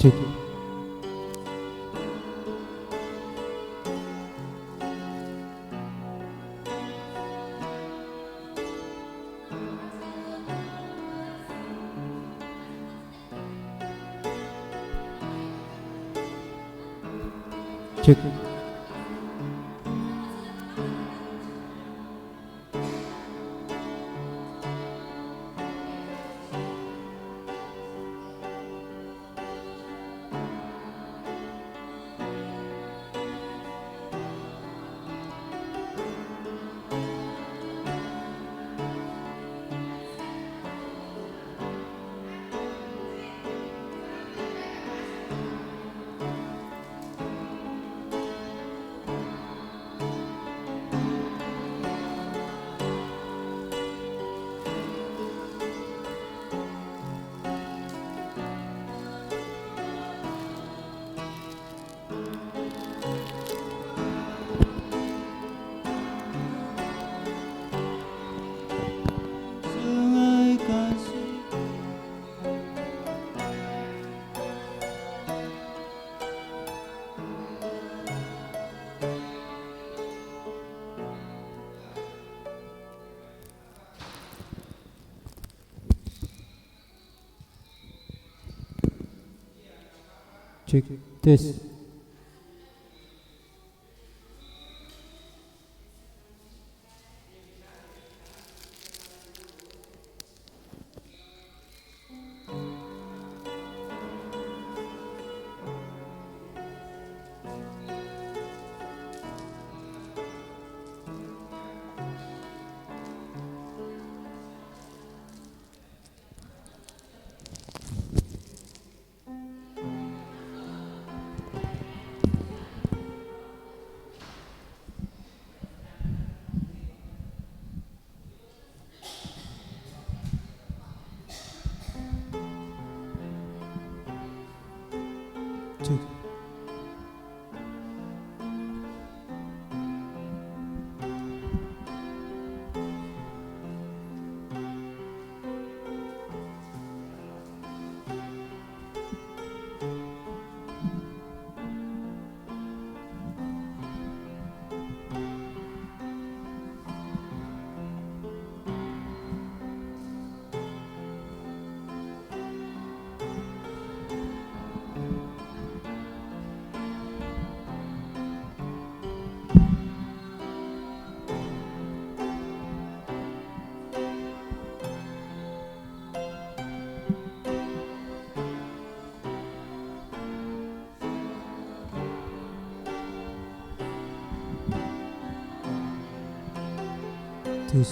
cek cek Sungai kasih cek tes cek tes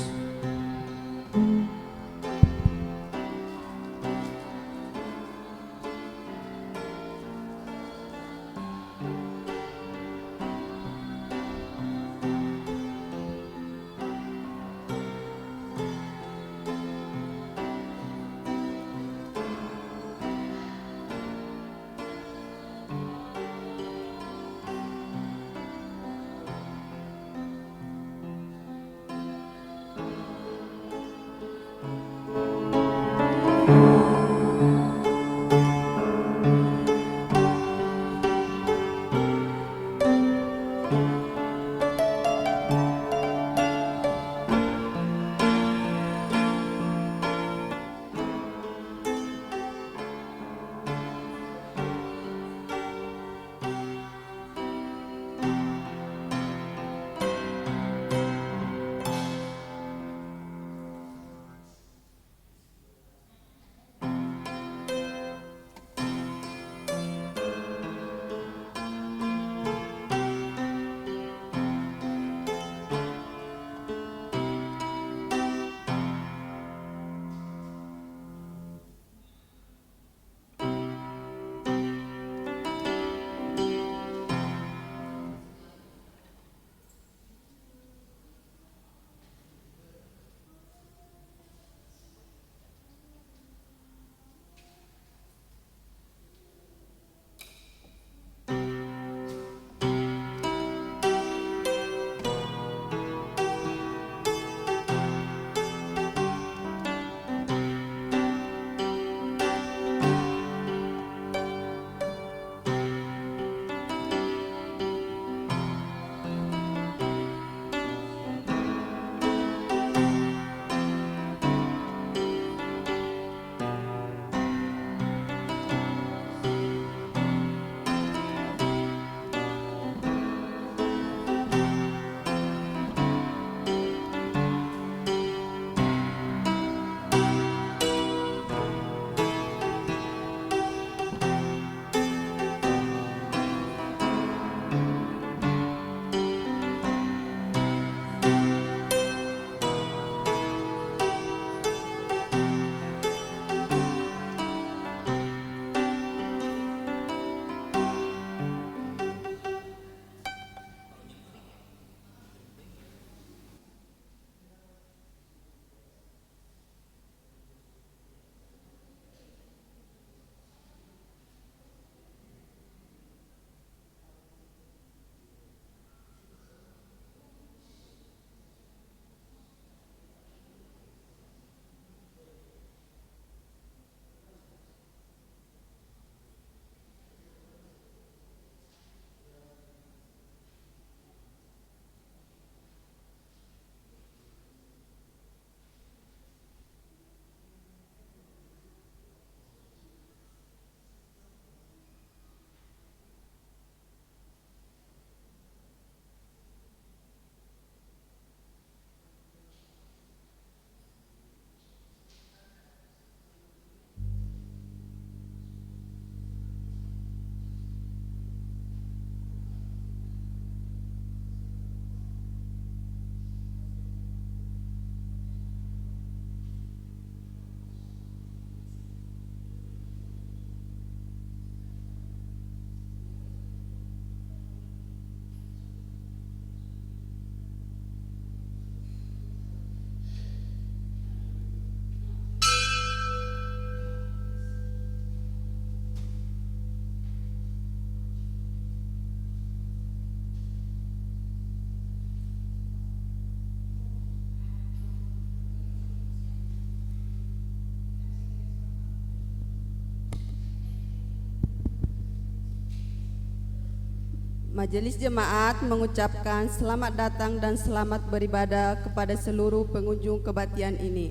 Majelis Jemaat mengucapkan selamat datang dan selamat beribadah kepada seluruh pengunjung kebaktian ini.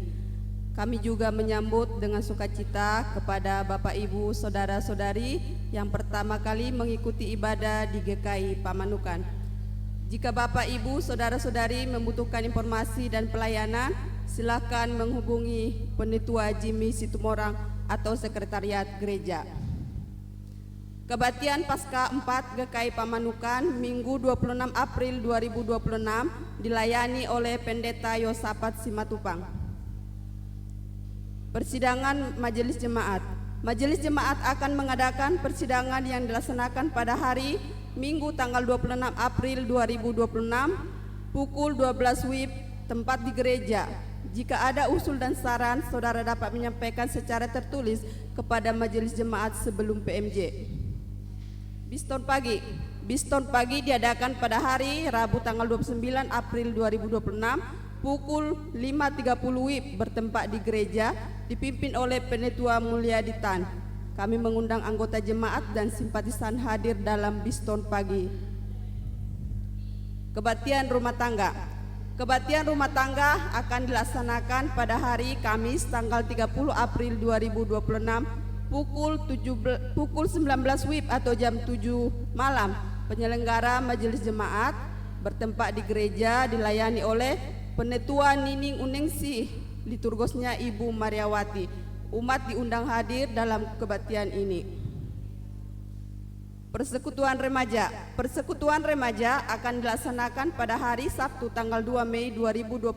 Kami juga menyambut dengan sukacita kepada Bapak Ibu Saudara-saudari yang pertama kali mengikuti ibadah di GKI Pamanukan. Jika Bapak Ibu Saudara-saudari membutuhkan informasi dan pelayanan, silakan menghubungi Penetua Jimmy Situmorang atau Sekretariat Gereja. Kebaktian Paskah 4 GKI Pamanukan Minggu 26 April 2026 dilayani oleh Pendeta Yosafat Simatupang. Persidangan Majelis Jemaat. Majelis Jemaat akan mengadakan persidangan yang dilaksanakan pada hari Minggu tanggal 26 April 2026 pukul 12 WIB, tempat di gereja. Jika ada usul dan saran, saudara dapat menyampaikan secara tertulis kepada Majelis Jemaat sebelum PMJ. Biston pagi diadakan pada hari Rabu tanggal 29 April 2026 pukul 5.30 WIB bertempat di gereja, dipimpin oleh Penetua Mulyadi Tan. Kami mengundang anggota jemaat dan simpatisan hadir dalam Biston pagi. Kebaktian rumah tangga. Kebaktian rumah tangga akan dilaksanakan pada hari Kamis tanggal 30 April 2026 pukul 19 WIB atau jam 7 malam. Penyelenggara Majelis Jemaat bertempat di gereja, dilayani oleh Penetua Nining Uningsih, liturgosnya Ibu Mariawati. Umat diundang hadir dalam kebaktian ini. Persekutuan Remaja. Persekutuan Remaja akan dilaksanakan pada hari Sabtu tanggal 2 Mei 2026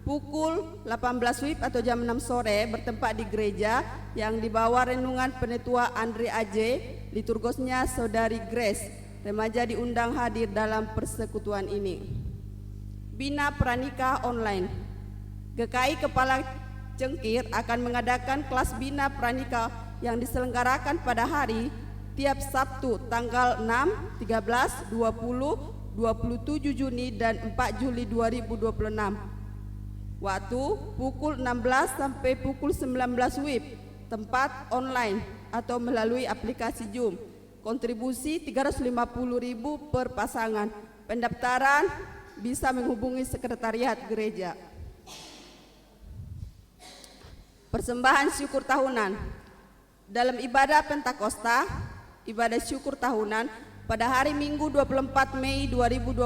pukul 18 WIB atau jam 6 sore bertempat di gereja yang dibawa renungan Penetua Andre Aje, liturgosnya Saudari Grace. Remaja diundang hadir dalam persekutuan ini. Bina Pranikah Online. GKI Kepala Cengkir akan mengadakan kelas Bina Pranikah yang diselenggarakan pada hari tiap Sabtu tanggal 6, 13, 20, 27 Juni dan 4 Juli 2026. Waktu pukul 16 sampai pukul 19 WIB, tempat online atau melalui aplikasi Zoom. Kontribusi 350.000 per pasangan. Pendaftaran bisa menghubungi sekretariat gereja. Persembahan syukur tahunan. Dalam ibadah Pentakosta, ibadah syukur tahunan pada hari Minggu 24 Mei 2026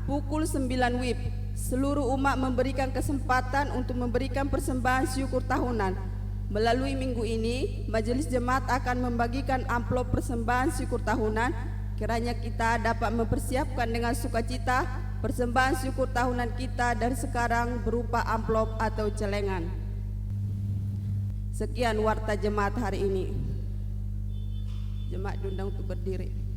pukul 9 WIB, seluruh umat memberikan kesempatan untuk memberikan persembahan syukur tahunan. Melalui minggu ini, Majelis Jemaat akan membagikan amplop persembahan syukur tahunan. Kiranya kita dapat mempersiapkan dengan sukacita persembahan syukur tahunan kita dari sekarang berupa amplop atau celengan. Sekian warta jemaat hari ini. Jemaat diundang untuk berdiri.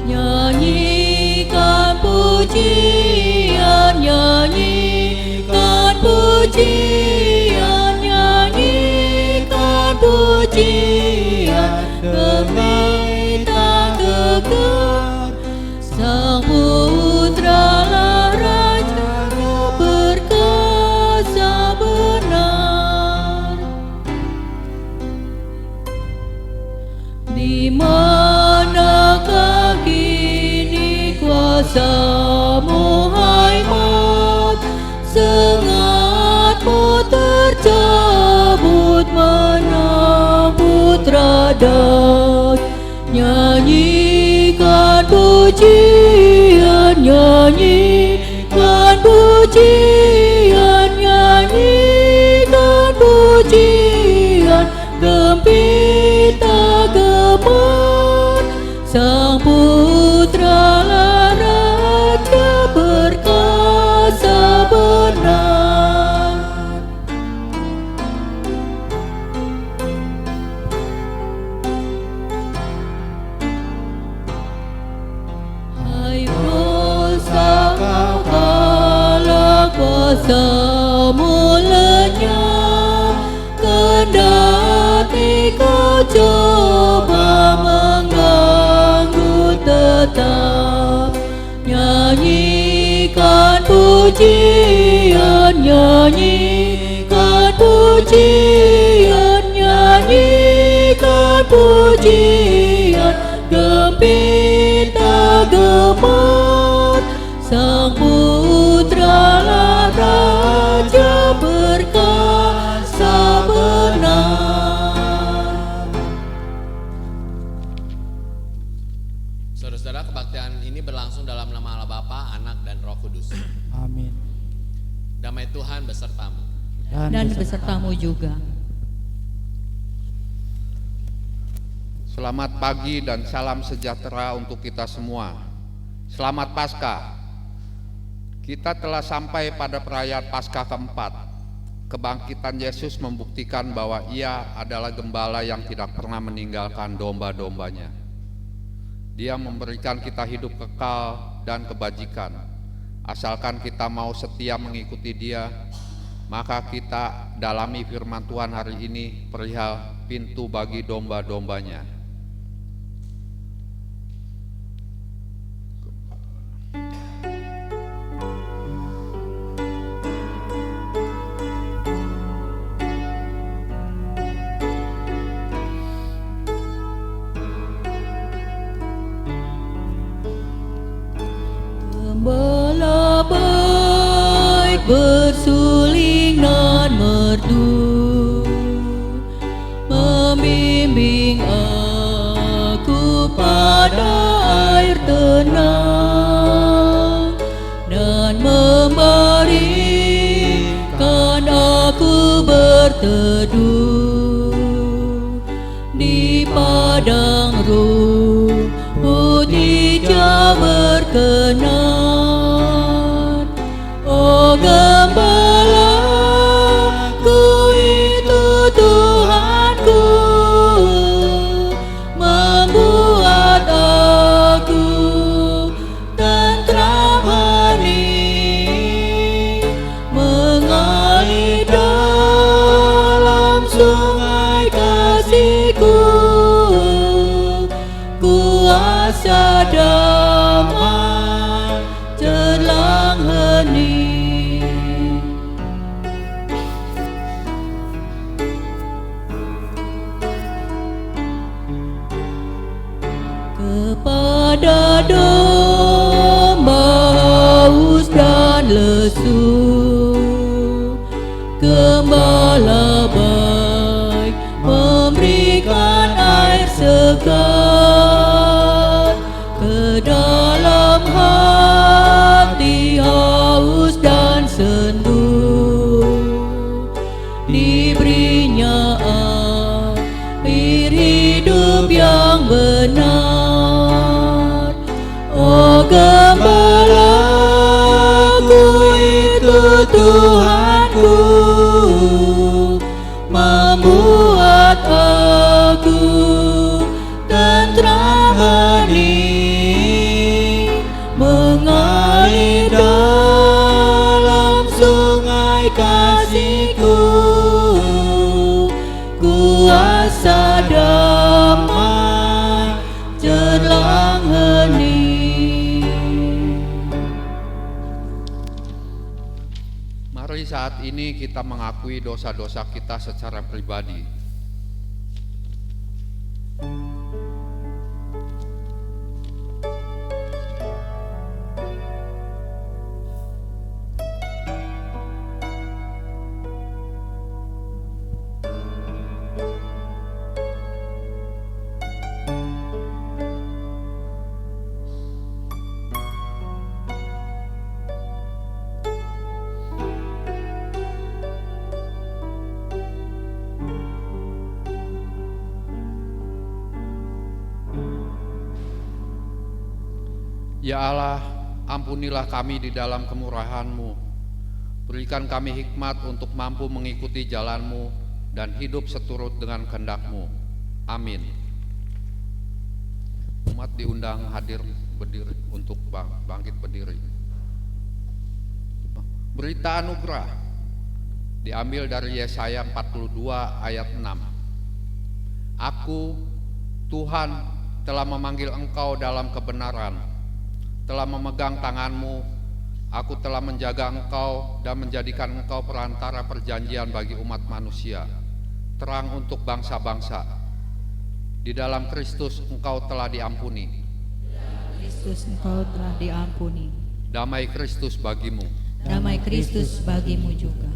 Nyanyikan pujian, nyanyikan pujian, nyanyikan pujian, demi tak tegar. Sang Putra lah Raja berkuasa benar. Di manakah kini kuasa-Mu, hai Maut? Sengat-Mu tercabut, mana Putra Daud? Nyanyikan pujian, nyanyikan pujian, nyanyikan pujian, gembira gemar. Sang Putra lah Raja berkuasa benar. semulanya, kendati kau coba mengganggu, tetap nyanyikan pujian, nyanyikan pujian, nyanyikan pujian. Gempita gemar, Sang Putra lah Raja berkuasa benar. Saudara-saudara, kebaktian ini berlangsung dalam nama Allah Bapa, Anak, dan Roh Kudus. Amin. Damai Tuhan besertamu. Dan besertamu juga. Selamat pagi dan salam sejahtera untuk kita semua. Selamat Paskah. Kita telah sampai pada perayaan Paskah keempat. Kebangkitan Yesus membuktikan bahwa Ia adalah gembala yang tidak pernah meninggalkan domba-dombanya. Dia memberikan kita hidup kekal dan kebajikan. Asalkan kita mau setia mengikuti Dia, maka kita dalami firman Tuhan hari ini perihal pintu bagi domba-dombanya. Gembala baik bersuling nan merdu, membimbing aku pada air tenang, dan memberikan aku berteduh di padang rumput hijau berkenan. Oh gembalaku itu Tuhanku, membuat aku tentram hati, mengalir dalam sungai kasih-Ku, kuasa damai jelang hening. Kepada domba haus dan lesu, gembala baik memberikan air segar. Ke dalam hati haus dan sendu, diberinya air hidup yang benar. Oh gembalaku itu Tuhanku, membuat aku tentram hening, mengalir dalam sungai kasih-Ku, kuasa damai jelang hening. Mari saat ini kita mengakui dosa-dosa kita secara pribadi. Ya Allah, ampunilah kami di dalam kemurahan-Mu. Berikan kami hikmat untuk mampu mengikuti jalan-Mu dan hidup seturut dengan kehendak-Mu. Amin. Umat diundang hadir berdiri untuk bangkit berdiri. Berita anugerah. diambil dari Yesaya 42 ayat 6. Aku, Tuhan, telah memanggil engkau dalam kebenaran, telah memegang tanganmu, aku telah menjaga engkau dan menjadikan engkau perantara perjanjian bagi umat manusia, terang untuk bangsa-bangsa. Di dalam Kristus engkau telah diampuni. Kristus engkau telah diampuni. Damai Kristus bagimu. Damai Kristus bagimu juga.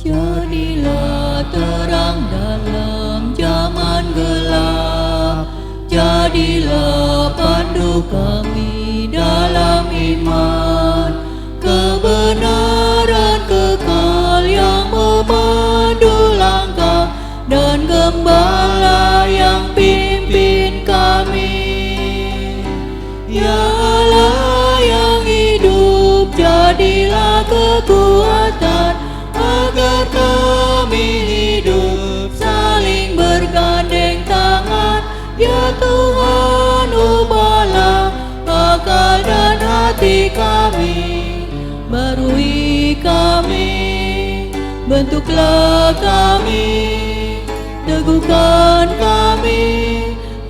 Jadilah terang dalam zaman gelap, jadilah pandu kami dalam iman, kebenaran kekal yang memandu langkah, dan gembala yang pimpin kami. Ya Allah yang hidup, jadilah kekuatan agar kami hidup saling bergandeng tangan. Ya Tuhan, ubahlah akal dan hati kami, barui kami, bentuklah kami, teguhkan kami,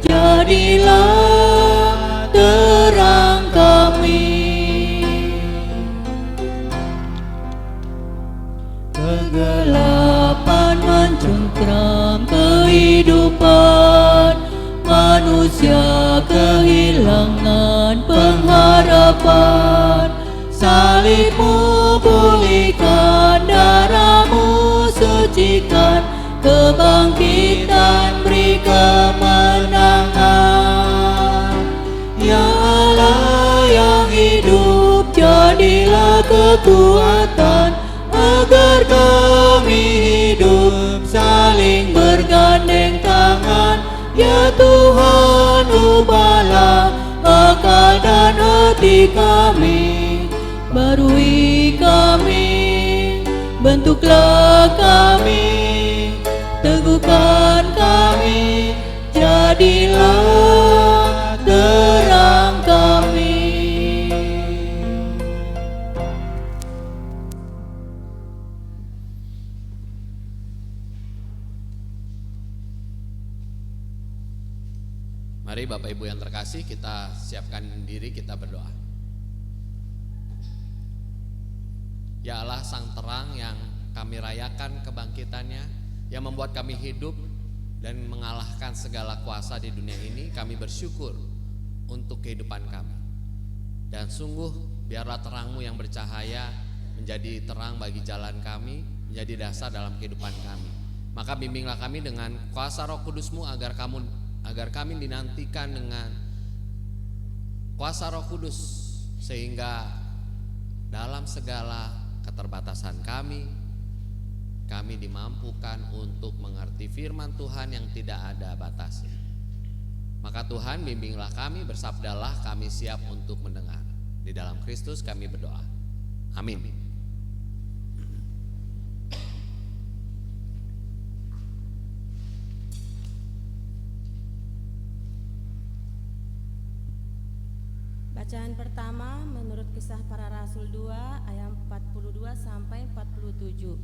jadilah terang kami. Kegelapan mencengkram kehidupan, manusia kehilangan pengharapan. Salibmu pulihkan, darahmu sucikan, kebangkitan beri kemenangan. Ya Allah yang hidup, jadilah kekuatan agar kami hidup saling bergandeng tangan. Ya Tuhan, ubahlah akal dan hati kami, barui kami, bentuklah kami, teguhkan kami, jadilah terang kami. Mari Bapak Ibu yang terkasih, kita siapkan diri, kita berdoa. Ya Allah, sang terang yang kami rayakan kebangkitannya, yang membuat kami hidup dan mengalahkan segala kuasa di dunia ini, kami bersyukur untuk kehidupan kami. Dan sungguh biarlah terang-Mu yang bercahaya menjadi terang bagi jalan kami, menjadi dasar dalam kehidupan kami. Maka bimbinglah kami dengan kuasa Roh Kudus-Mu agar kami dinantikan dengan kuasa Roh Kudus, sehingga dalam segala keterbatasan kami dimampukan untuk mengerti firman Tuhan yang tidak ada batasnya. Maka Tuhan, bimbinglah kami, bersabdalah, kami siap untuk mendengar. Di dalam Kristus kami berdoa. Amin. Bacaan pertama menurut Kisah Para Rasul 2 ayat 42 sampai 47.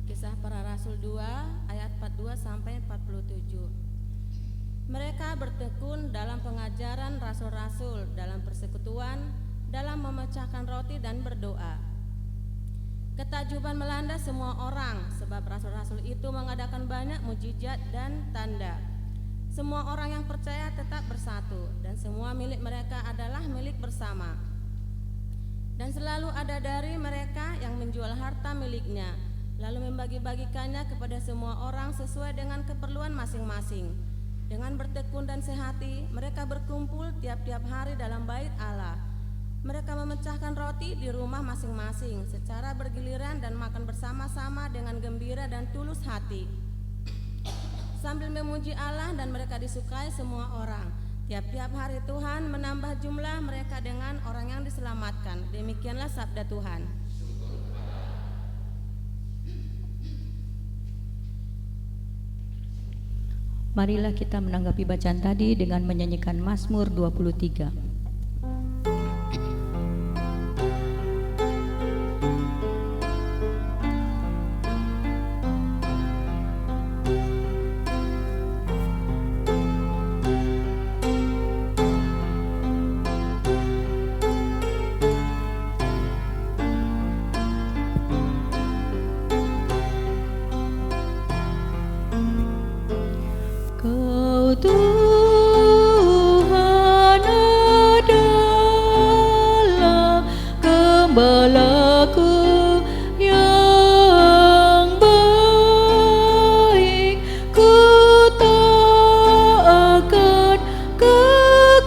Kisah Para Rasul 2 ayat 42 sampai 47. Mereka bertekun dalam pengajaran rasul-rasul, dalam persekutuan, dalam memecahkan roti dan berdoa. Ketakjuban melanda semua orang, sebab rasul-rasul itu mengadakan banyak mujizat dan tanda. Semua orang yang percaya tetap bersatu, dan semua milik mereka adalah milik bersama. Dan selalu ada dari mereka yang menjual harta miliknya, lalu membagi-bagikannya kepada semua orang sesuai dengan keperluan masing-masing. Dengan bertekun dan sehati, mereka berkumpul tiap-tiap hari dalam bait Allah. Mereka memecahkan roti di rumah masing-masing secara bergiliran dan makan bersama-sama dengan gembira dan tulus hati, sambil memuji Allah, dan mereka disukai semua orang. Tiap-tiap hari Tuhan menambah jumlah mereka dengan orang yang diselamatkan. Demikianlah sabda Tuhan. Marilah kita menanggapi bacaan tadi dengan menyanyikan Mazmur 23. Kau Tuhan adalah gembalaku yang baik, ku tak akan kekurangan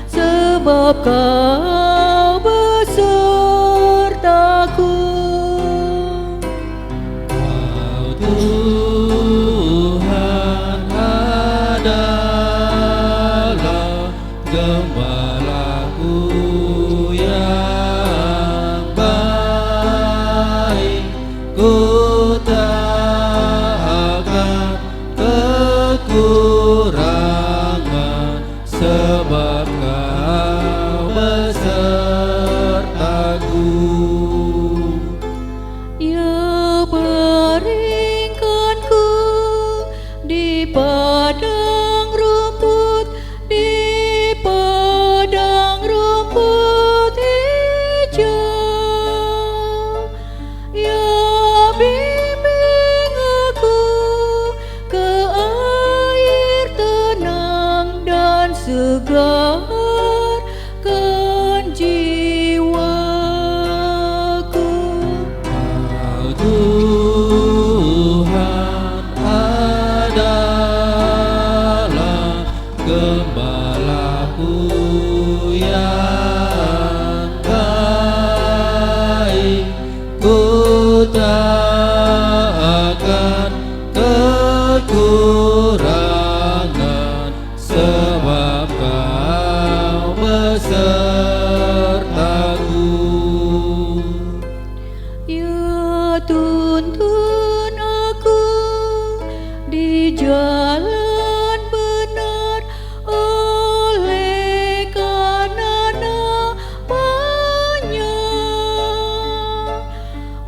sebab Kau besertaku. Tuhan adalah gembalaku yang baik, ku tak akan kekurangan sebab Kau besertaku. Ia baringkanku di padang rumput, di padang rumput hijau. Ia bimbing aku ke air tenang dan segarkan jiwaku. Tuhan adalah gembalaku yang baik, ku tak akan kekurangan sebab Kau besertaku. Ia tuntun aku di jalan benar oleh karena namanya.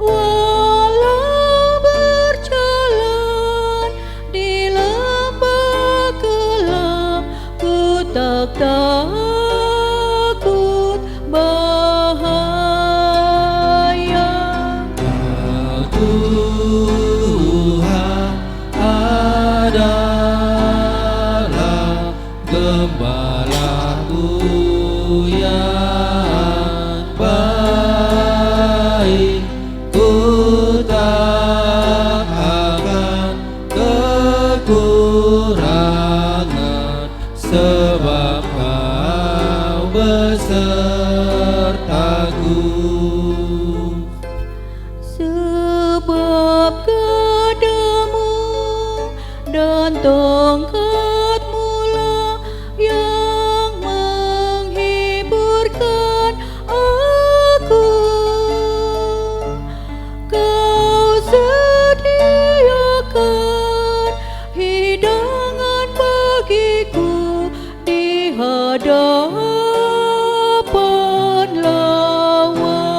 Walau berjalan di lembah gelap, ku tak takut bahaya. Tuhan adalah gembalaku yang baik, ku tak akan kekurangan sebab Kau besertaku. Sebab gadamu dan tongkatmu lah yang menghiburkan aku. Kau sediakan hidangan bagiku di hadapan lawanku.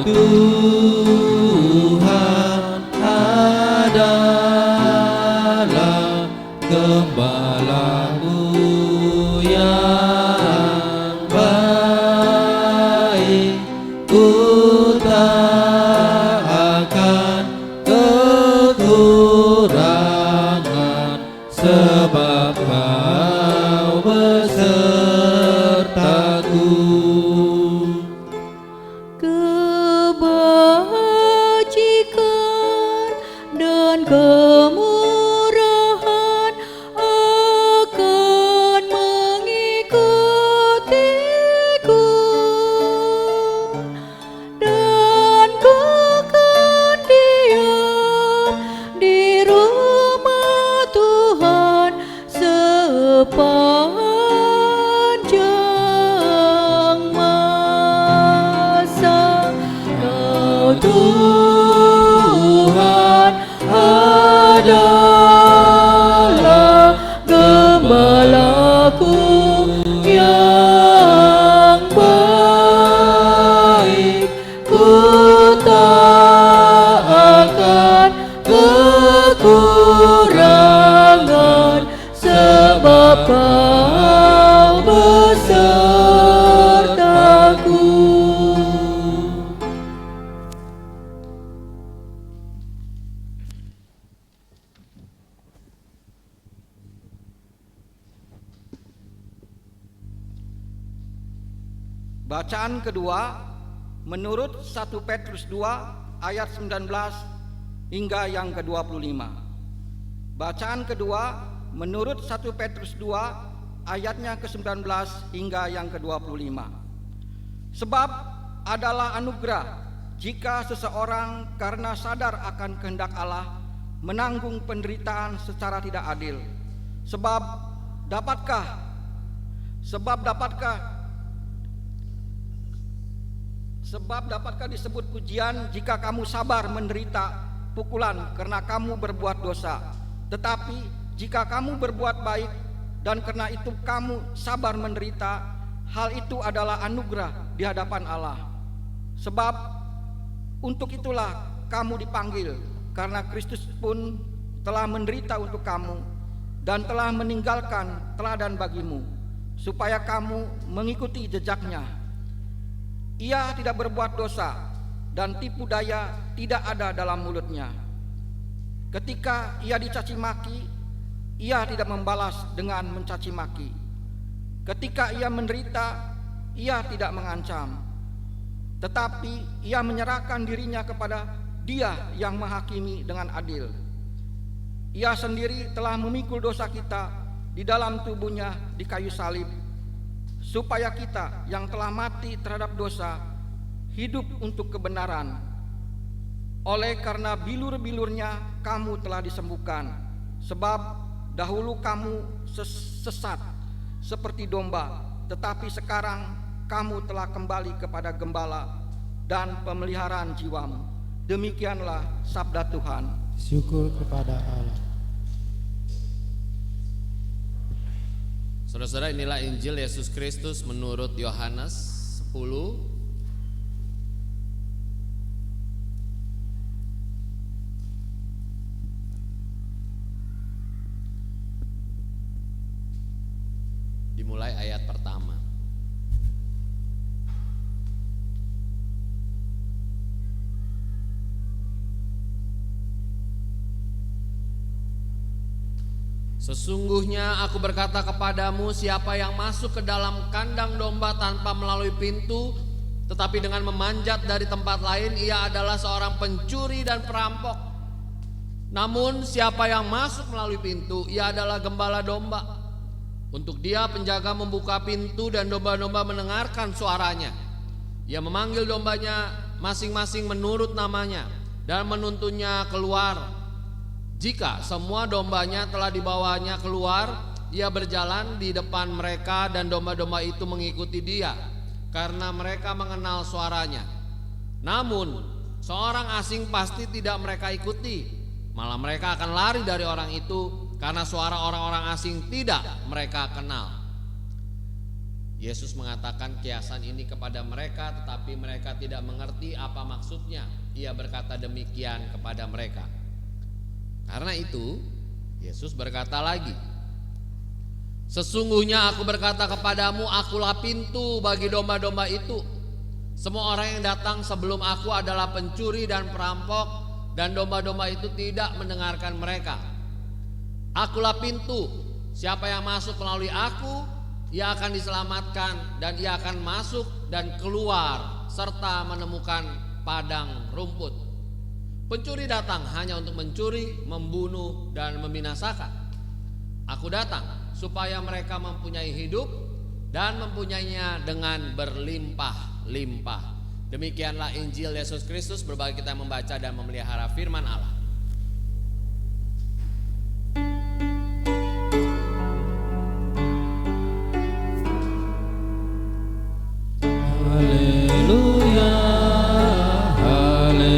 Tuhan adalah gembalaku yang baik, ku tak akan kekurangan sebab Kau besertaku. Kebajikan dan kemurahan akan mengikutiku, dan ku akan diam di rumah Tuhan adalah gembalaku yang baik. Ku tak akan kekurangan, sebab Kau besertaku. Bacaan kedua menurut 1 Petrus 2 ayat 19 hingga yang ke-25. Bacaan kedua menurut 1 Petrus 2 ayatnya ke-19 hingga yang ke-25. Sebab adalah anugerah jika seseorang karena sadar akan kehendak Allah menanggung penderitaan secara tidak adil. Sebab dapatkah disebut pujian jika kamu sabar menderita pukulan karena kamu berbuat dosa. Tetapi jika kamu berbuat baik dan karena itu kamu sabar menderita, hal itu adalah anugerah di hadapan Allah. Sebab untuk itulah kamu dipanggil, karena Kristus pun telah menderita untuk kamu dan telah meninggalkan teladan bagimu, supaya kamu mengikuti jejaknya. Ia tidak berbuat dosa dan tipu daya tidak ada dalam mulutnya. Ketika ia dicaci maki, ia tidak membalas dengan mencaci maki. Ketika ia menderita, ia tidak mengancam, tetapi ia menyerahkan dirinya kepada Dia yang menghakimi dengan adil. Ia sendiri telah memikul dosa kita di dalam tubuhnya di kayu salib, supaya kita yang telah mati terhadap dosa hidup untuk kebenaran. Oleh karena bilur-bilurnya kamu telah disembuhkan. Sebab dahulu kamu sesat seperti domba, tetapi sekarang kamu telah kembali kepada gembala dan pemeliharaan jiwamu. Demikianlah sabda Tuhan. Syukur kepada Allah. Saudara-saudara, inilah Injil Yesus Kristus menurut Yohanes 10 dimulai ayat pertama. Sesungguhnya aku berkata kepadamu, siapa yang masuk ke dalam kandang domba tanpa melalui pintu, tetapi dengan memanjat dari tempat lain, ia adalah seorang pencuri dan perampok. Namun siapa yang masuk melalui pintu, ia adalah gembala domba. Untuk dia penjaga membuka pintu dan domba-domba mendengarkan suaranya. Ia memanggil dombanya masing-masing menurut namanya dan menuntunnya keluar. Jika semua dombanya telah dibawanya keluar, ia berjalan di depan mereka dan domba-domba itu mengikuti dia, karena mereka mengenal suaranya. Namun seorang asing pasti tidak mereka ikuti, malah mereka akan lari dari orang itu, karena suara orang-orang asing tidak mereka kenal. Yesus mengatakan kiasan ini kepada mereka, tetapi mereka tidak mengerti apa maksudnya. Ia berkata demikian kepada mereka. Karena itu Yesus berkata lagi, sesungguhnya aku berkata kepadamu, akulah pintu bagi domba-domba itu. Semua orang yang datang sebelum aku adalah pencuri dan perampok, dan domba-domba itu tidak mendengarkan mereka. Akulah pintu, siapa yang masuk melalui aku, ia akan diselamatkan, dan ia akan masuk dan keluar serta menemukan padang rumput. Pencuri datang hanya untuk mencuri, membunuh, dan membinasakan. Aku datang supaya mereka mempunyai hidup dan mempunyainya dengan berlimpah-limpah. Demikianlah Injil Yesus Kristus. Berbagi kita membaca dan memelihara firman Allah. Haleluya, haleluya.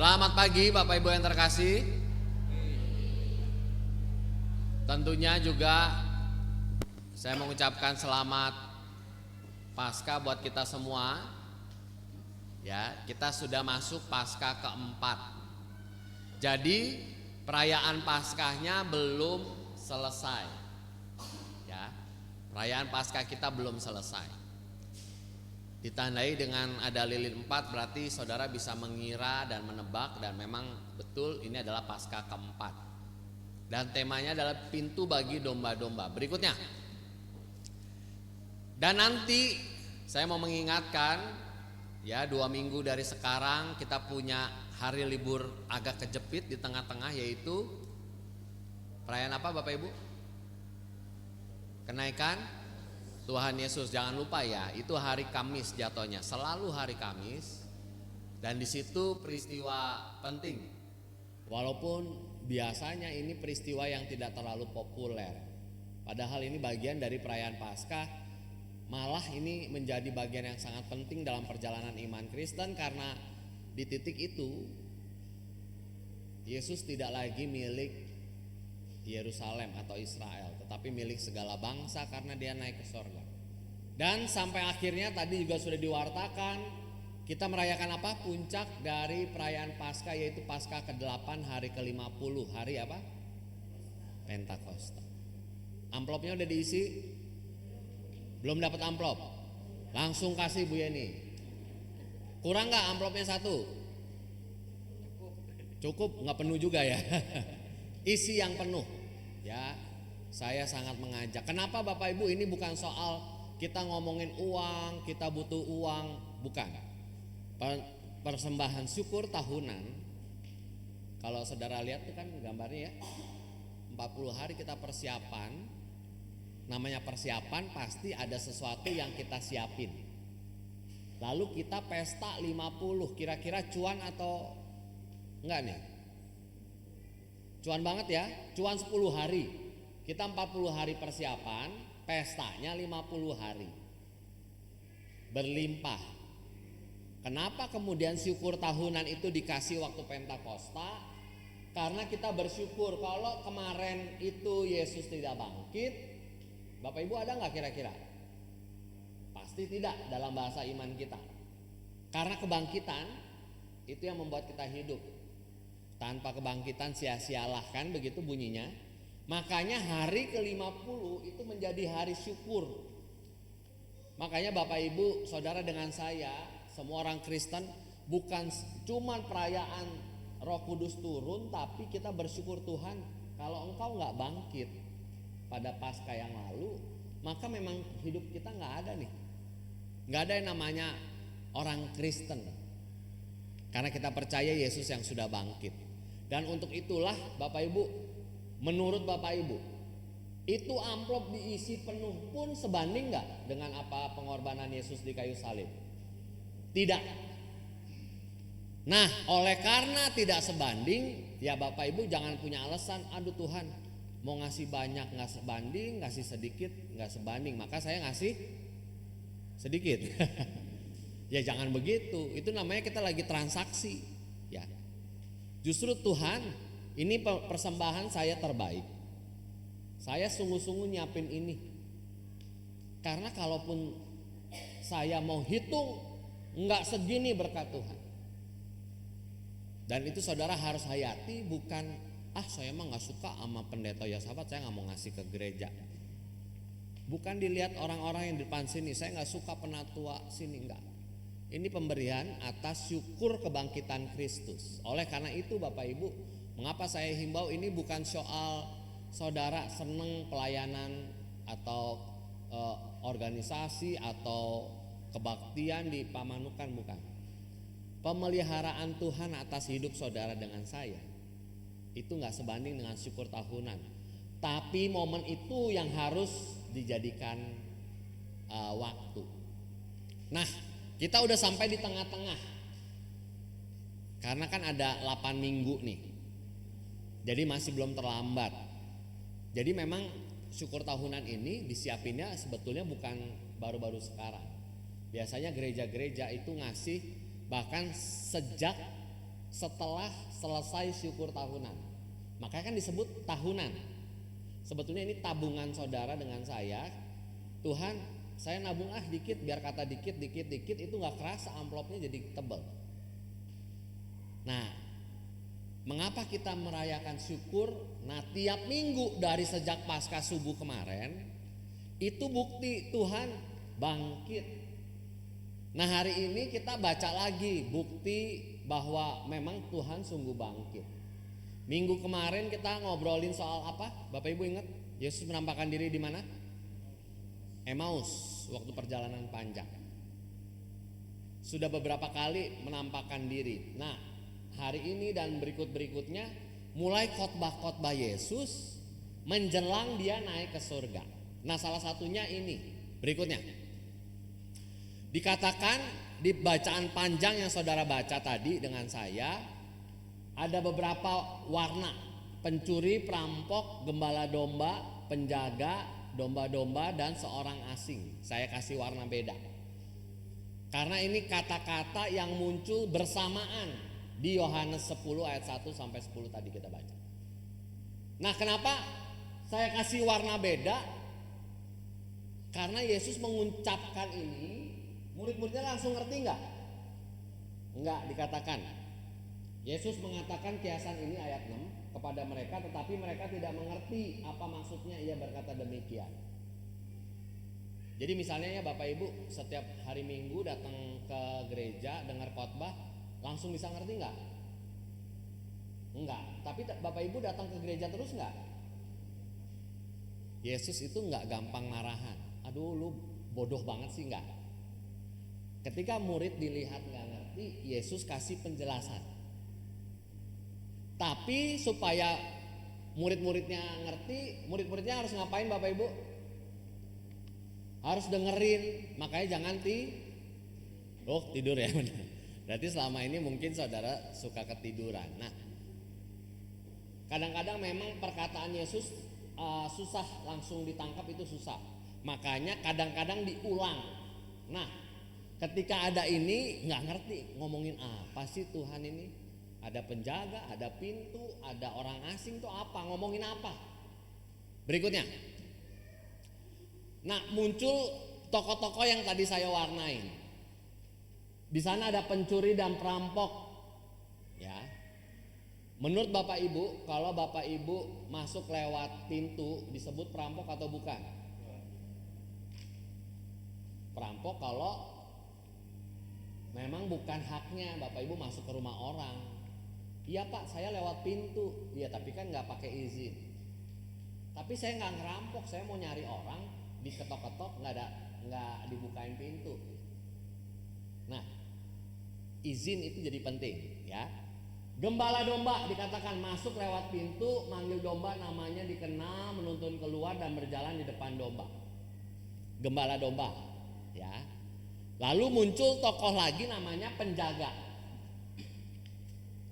Selamat pagi Bapak Ibu yang terkasih. Tentunya juga saya mengucapkan selamat Paskah buat kita semua. Ya, kita sudah masuk Paskah keempat. Jadi perayaan Paskahnya belum selesai. Ya, perayaan Paskah kita belum selesai. Ditandai dengan ada lilin 4, berarti saudara bisa mengira dan menebak, dan memang betul ini adalah Paskah keempat. Dan temanya adalah pintu bagi domba-domba. Berikutnya. Dan nanti saya mau mengingatkan, ya 2 minggu dari sekarang kita punya hari libur agak kejepit di tengah-tengah, yaitu perayaan apa Bapak Ibu? Kenaikan Tuhan Yesus. Jangan lupa ya, itu hari Kamis jatuhnya, selalu hari Kamis. Dan di situ peristiwa penting. Walaupun biasanya ini peristiwa yang tidak terlalu populer. Padahal ini bagian dari perayaan Paskah. Malah ini menjadi bagian yang sangat penting dalam perjalanan iman Kristen, karena di titik itu Yesus tidak lagi milik Yerusalem atau Israel, tetapi milik segala bangsa karena dia naik ke sorga. Dan sampai akhirnya tadi juga sudah diwartakan, kita merayakan apa? Puncak dari perayaan Paskah, yaitu Paskah ke-8 hari ke-50. Hari apa? Pentakosta. Amplopnya udah diisi? Belum dapat amplop? Langsung kasih Bu Yeni. Kurang gak amplopnya 1? Cukup, gak penuh juga ya. Isi yang penuh. Ya, saya sangat mengajak. Kenapa Bapak Ibu, ini bukan soal kita ngomongin uang, kita butuh uang, bukan. Persembahan syukur tahunan. Kalau saudara lihat tuh kan gambarnya ya. 40 hari kita persiapan. Namanya persiapan pasti ada sesuatu yang kita siapin. Lalu kita pesta 50, kira-kira cuan atau enggak nih? Cuan banget ya, cuan 10 hari. Kita 40 hari persiapan, pestanya 50 hari. Berlimpah. Kenapa kemudian syukur tahunan itu dikasih waktu Pentakosta? Karena kita bersyukur kalau kemarin itu Yesus tidak bangkit. Bapak Ibu ada gak kira-kira? Pasti tidak dalam bahasa iman kita. Karena kebangkitan itu yang membuat kita hidup. Tanpa kebangkitan sia-sialah, kan begitu bunyinya. Makanya hari ke-50 itu menjadi hari syukur. Makanya Bapak Ibu, saudara dengan saya, semua orang Kristen, bukan cuma perayaan Roh Kudus turun, tapi kita bersyukur Tuhan, kalau engkau gak bangkit pada Paskah yang lalu, maka memang hidup kita gak ada nih. Gak ada yang namanya orang Kristen. Karena kita percaya Yesus yang sudah bangkit. Dan untuk itulah Bapak Ibu, menurut Bapak Ibu, itu amplop diisi penuh pun sebanding gak dengan apa pengorbanan Yesus di kayu salib? Tidak. Nah, oleh karena tidak sebanding, ya Bapak Ibu jangan punya alasan, aduh Tuhan mau ngasih banyak gak sebanding, ngasih sedikit gak sebanding, maka saya ngasih sedikit. Ya jangan begitu, itu namanya kita lagi transaksi. Ya, justru Tuhan, ini persembahan saya terbaik. Saya sungguh-sungguh nyiapin ini. Karena kalaupun saya mau hitung, enggak segini berkat Tuhan. Dan itu saudara harus hayati, bukan saya emang gak suka sama pendeta ya sahabat, saya gak mau ngasih ke gereja. Bukan dilihat orang-orang yang di depan sini, saya gak suka penatua sini, enggak. Ini pemberian atas syukur kebangkitan Kristus. Oleh karena itu Bapak Ibu, mengapa saya himbau, ini bukan soal saudara seneng pelayanan atau organisasi atau kebaktian di Pamanukan, bukan. Pemeliharaan Tuhan atas hidup saudara dengan saya itu gak sebanding dengan syukur tahunan. Tapi momen itu yang harus dijadikan waktu. Nah, kita udah sampai di tengah-tengah. Karena kan ada 8 minggu nih. Jadi masih belum terlambat. Jadi memang syukur tahunan ini disiapinnya sebetulnya bukan baru-baru sekarang. Biasanya gereja-gereja itu ngasih bahkan sejak setelah selesai syukur tahunan. Makanya kan disebut tahunan. Sebetulnya ini tabungan saudara dengan saya. Tuhan, saya nabung dikit, biar kata dikit itu gak kerasa amplopnya jadi tebal. Nah, mengapa kita merayakan syukur? Nah, tiap minggu dari sejak Paskah subuh kemarin, itu bukti Tuhan bangkit. Nah, hari ini kita baca lagi bukti bahwa memang Tuhan sungguh bangkit. Minggu kemarin kita ngobrolin soal apa? Bapak Ibu ingat? Yesus menampakkan diri di mana? Emmaus, waktu perjalanan panjang. Sudah beberapa kali menampakkan diri. Nah, hari ini dan berikut-berikutnya mulai khotbah-khotbah Yesus menjelang dia naik ke surga. Nah, salah satunya ini berikutnya. Dikatakan di bacaan panjang yang saudara baca tadi dengan saya, ada beberapa warna: pencuri, perampok, gembala domba, penjaga domba-domba, dan seorang asing. Saya kasih warna beda karena ini kata-kata yang muncul bersamaan di Yohanes 10 ayat 1 sampai 10 tadi kita baca. Nah, kenapa saya kasih warna beda? Karena Yesus mengucapkan ini, murid-muridnya langsung ngerti enggak? Enggak, dikatakan Yesus mengatakan kiasan ini ayat 6 kepada mereka, tetapi mereka tidak mengerti apa maksudnya ia berkata demikian. Jadi misalnya ya Bapak Ibu, setiap hari Minggu datang ke gereja dengar khotbah, langsung bisa ngerti enggak? Enggak. Tapi Bapak Ibu datang ke gereja terus enggak? Yesus itu enggak gampang marahan. Aduh, lu bodoh banget sih, enggak. Ketika murid dilihat enggak ngerti, Yesus kasih penjelasan. Tapi supaya murid-muridnya ngerti, murid-muridnya harus ngapain Bapak Ibu? Harus dengerin. Makanya jangan tidur ya. Berarti selama ini mungkin saudara suka ketiduran. Nah, kadang-kadang memang perkataan Yesus susah langsung ditangkap, itu susah. Makanya kadang-kadang diulang. Nah, ketika ada ini nggak ngerti ngomongin apa sih Tuhan ini? Ada penjaga, ada pintu, ada orang asing, tuh apa? Ngomongin apa? Berikutnya. Nah, muncul tokoh-tokoh yang tadi saya warnain. Di sana ada pencuri dan perampok. Ya. Menurut Bapak Ibu, kalau Bapak Ibu masuk lewat pintu disebut perampok atau bukan? Perampok kalau memang bukan haknya Bapak Ibu masuk ke rumah orang. Iya Pak, saya lewat pintu. Iya, tapi kan nggak pakai izin. Tapi saya nggak ngerampok, saya mau nyari orang, diketok-ketok nggak dibukain pintu. Nah, izin itu jadi penting ya. Gembala domba dikatakan masuk lewat pintu, manggil domba namanya dikenal, menuntun keluar dan berjalan di depan domba. Gembala domba ya. Lalu muncul tokoh lagi namanya penjaga.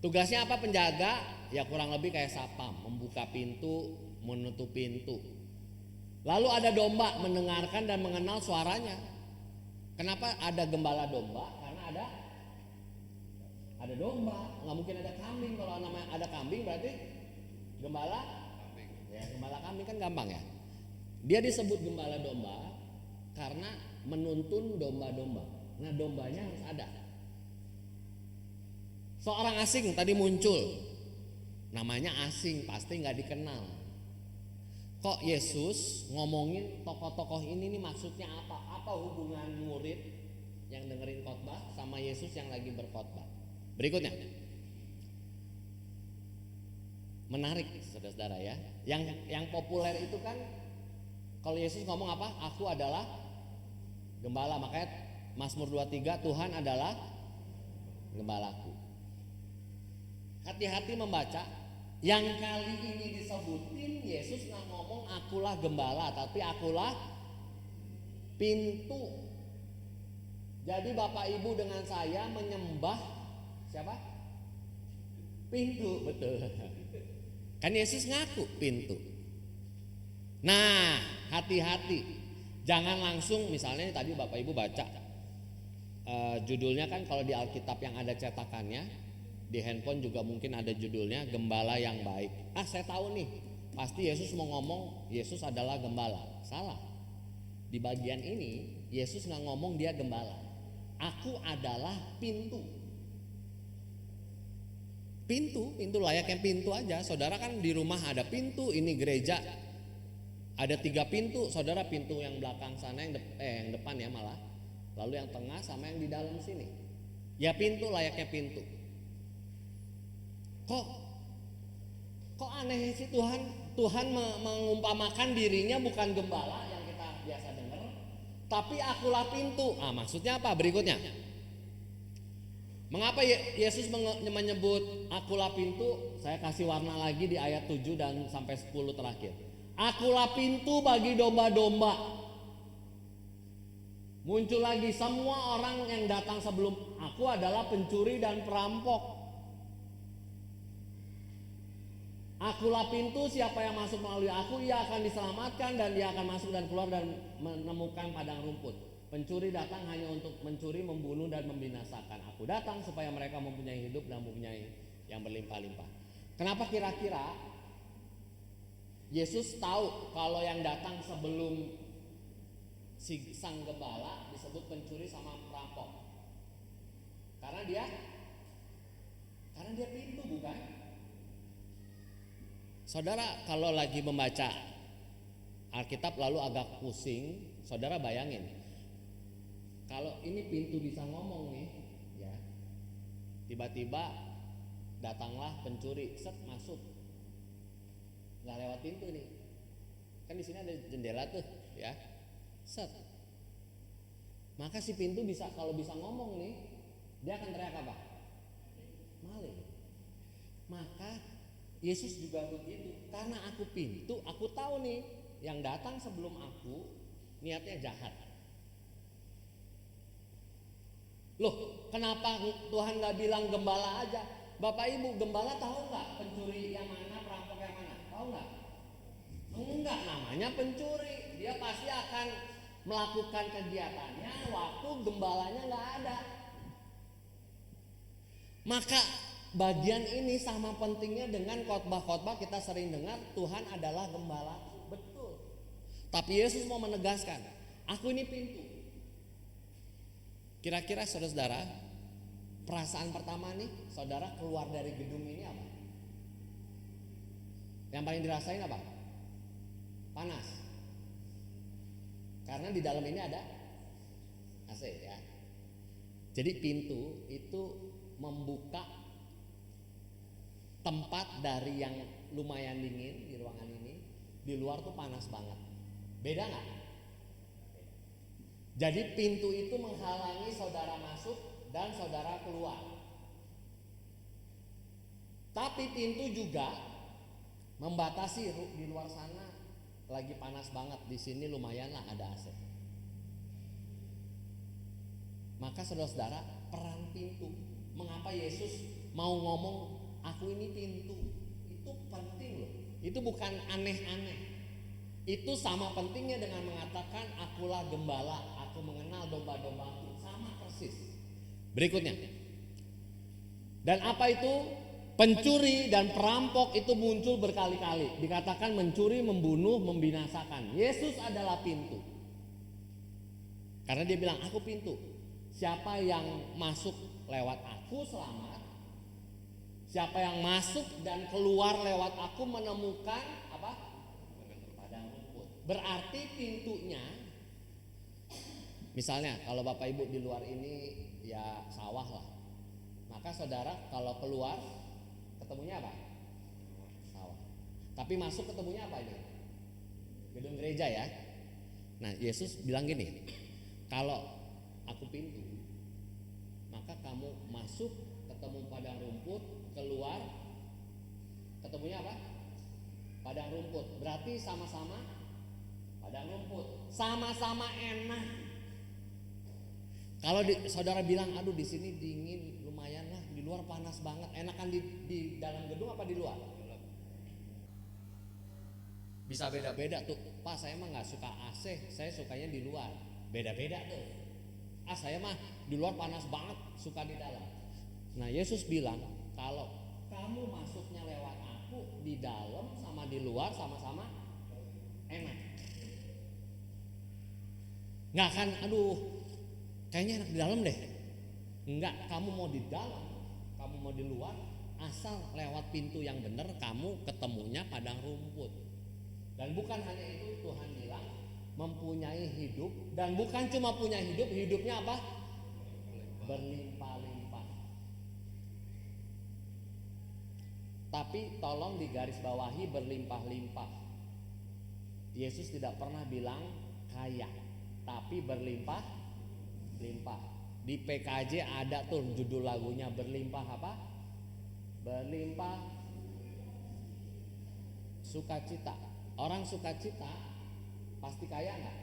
Tugasnya apa penjaga? Ya kurang lebih kayak satpam, membuka pintu, menutup pintu. Lalu ada domba, mendengarkan dan mengenal suaranya. Kenapa ada gembala domba? Karena ada domba, nggak mungkin ada kambing. Kalau namanya ada kambing berarti gembala kambing. Ya, gembala kambing kan gampang ya. Dia disebut gembala domba karena menuntun domba-domba. Nah, dombanya harus ada. Seorang asing tadi muncul, namanya asing, pasti nggak dikenal. Kok Yesus ngomongin tokoh-tokoh ini nih maksudnya apa? Apa hubungan murid yang dengerin khotbah sama Yesus yang lagi berkhotbah? Berikutnya, menarik saudara-saudara ya. Yang populer itu kan kalau Yesus ngomong apa? Aku adalah gembala. Makanya Mazmur 23, Tuhan adalah gembalaku. Hati-hati membaca. Yang kali ini disebutin Yesus nggak ngomong akulah gembala, tapi akulah pintu. Jadi Bapak Ibu dengan saya menyembah siapa? Pintu, betul. Kan Yesus ngaku pintu. Nah, hati-hati. Jangan langsung misalnya tadi Bapak Ibu baca judulnya kan kalau di Alkitab yang ada cetakannya Di handphone juga mungkin ada judulnya Gembala yang Baik. Saya tahu nih, pasti Yesus mau ngomong Yesus adalah gembala. Salah. Di bagian ini Yesus nggak ngomong dia gembala. Aku adalah pintu. Pintu layaknya pintu aja. Saudara kan di rumah ada pintu, ini gereja ada 3 pintu. Saudara, pintu yang belakang sana yang depan ya malah. Lalu yang tengah sama yang di dalam sini. Ya pintu layaknya pintu. Kok aneh sih Tuhan mengumpamakan dirinya bukan gembala yang kita biasa dengar, tapi akulah pintu. Maksudnya apa? Berikutnya. Mengapa Yesus menyebut akulah pintu? Saya kasih warna lagi di ayat 7 dan sampai 10 terakhir. Akulah pintu bagi domba-domba. Muncul lagi, semua orang yang datang sebelum aku adalah pencuri dan perampok. Akulah pintu, siapa yang masuk melalui aku ia akan diselamatkan dan dia akan masuk dan keluar dan menemukan padang rumput. Pencuri datang hanya untuk mencuri, membunuh dan membinasakan. Aku datang supaya mereka mempunyai hidup dan mempunyai yang berlimpah-limpah. Kenapa kira-kira Yesus tahu kalau yang datang sebelum si sang gembala disebut pencuri sama perampok? Karena dia pintu, bukan? Saudara kalau lagi membaca Alkitab lalu agak pusing, saudara bayangin kalau ini pintu bisa ngomong nih ya, tiba-tiba datanglah pencuri, masuk, nggak lewat pintu nih, kan di sini ada jendela tuh ya, maka si pintu bisa, kalau bisa ngomong nih, dia akan teriak apa? Maling. Maka Yesus juga begitu, karena aku pintu, aku tahu nih yang datang sebelum aku niatnya jahat. Loh, kenapa Tuhan gak bilang gembala aja? Bapak Ibu, gembala tahu gak pencuri yang mana, perampok yang mana? Tahu gak? Enggak, namanya pencuri. Dia pasti akan melakukan kegiatannya waktu gembalanya gak ada. Maka bagian ini sama pentingnya dengan khotbah-khotbah kita sering dengar Tuhan adalah gembalaku. Betul. Tapi Yesus mau menegaskan, aku ini pintu. Kira-kira saudara, perasaan pertama nih, saudara keluar dari gedung ini apa? Yang paling dirasain apa? Panas. Karena di dalam ini ada AC ya. Jadi pintu itu membuka tempat dari yang lumayan dingin di ruangan ini, di luar tuh panas banget. Beda nggak? Jadi pintu itu menghalangi saudara masuk dan saudara keluar. Tapi pintu juga membatasi di luar sana lagi panas banget, di sini lumayan lah ada AC. Maka saudara-saudara, peran pintu. Mengapa Yesus mau ngomong aku ini pintu? Itu penting loh. Itu bukan aneh-aneh. Itu sama pentingnya dengan mengatakan akulah gembala, aku mengenal domba-dombaku. Sama persis. Berikutnya. Dan apa itu? Pencuri dan perampok itu muncul berkali-kali. Dikatakan mencuri, membunuh, membinasakan. Yesus adalah pintu. Karena dia bilang aku pintu. Siapa yang masuk lewat aku selamat. Siapa yang masuk dan keluar lewat aku menemukan apa? Padang rumput. Berarti pintunya, misalnya kalau Bapak Ibu di luar ini ya sawah lah. Maka saudara kalau keluar ketemunya apa? Sawah. Tapi masuk ketemunya apa ini? Gedung gereja ya. Nah Yesus bilang gini, kalau aku pintu, maka kamu masuk ketemu padang rumput, keluar ketemunya apa? Padang rumput. Berarti sama-sama padang rumput, sama-sama enak. Kalau saudara bilang, aduh di sini dingin, lumayan lah, di luar panas banget. Enakan di dalam gedung apa di luar? Bisa beda-beda tuh. Pak saya mah nggak suka AC, saya sukanya di luar. Beda-beda tuh. Saya mah di luar panas banget, suka di dalam. Nah Yesus bilang kalau kamu masuknya lewat aku, di dalam sama di luar sama-sama enak. Nggak akan, aduh kayaknya enak di dalam deh. Enggak, kamu mau di dalam, kamu mau di luar, asal lewat pintu yang benar kamu ketemunya padang rumput. Dan bukan hanya itu, Tuhan bilang mempunyai hidup, dan bukan cuma punya hidup, hidupnya apa? Berlimpah-limpah. Tapi tolong digarisbawahi berlimpah-limpah. Yesus tidak pernah bilang kaya, tapi berlimpah-limpah. Di PKJ ada tuh judul lagunya, berlimpah apa? Berlimpah sukacita. Orang sukacita pasti kaya nggak?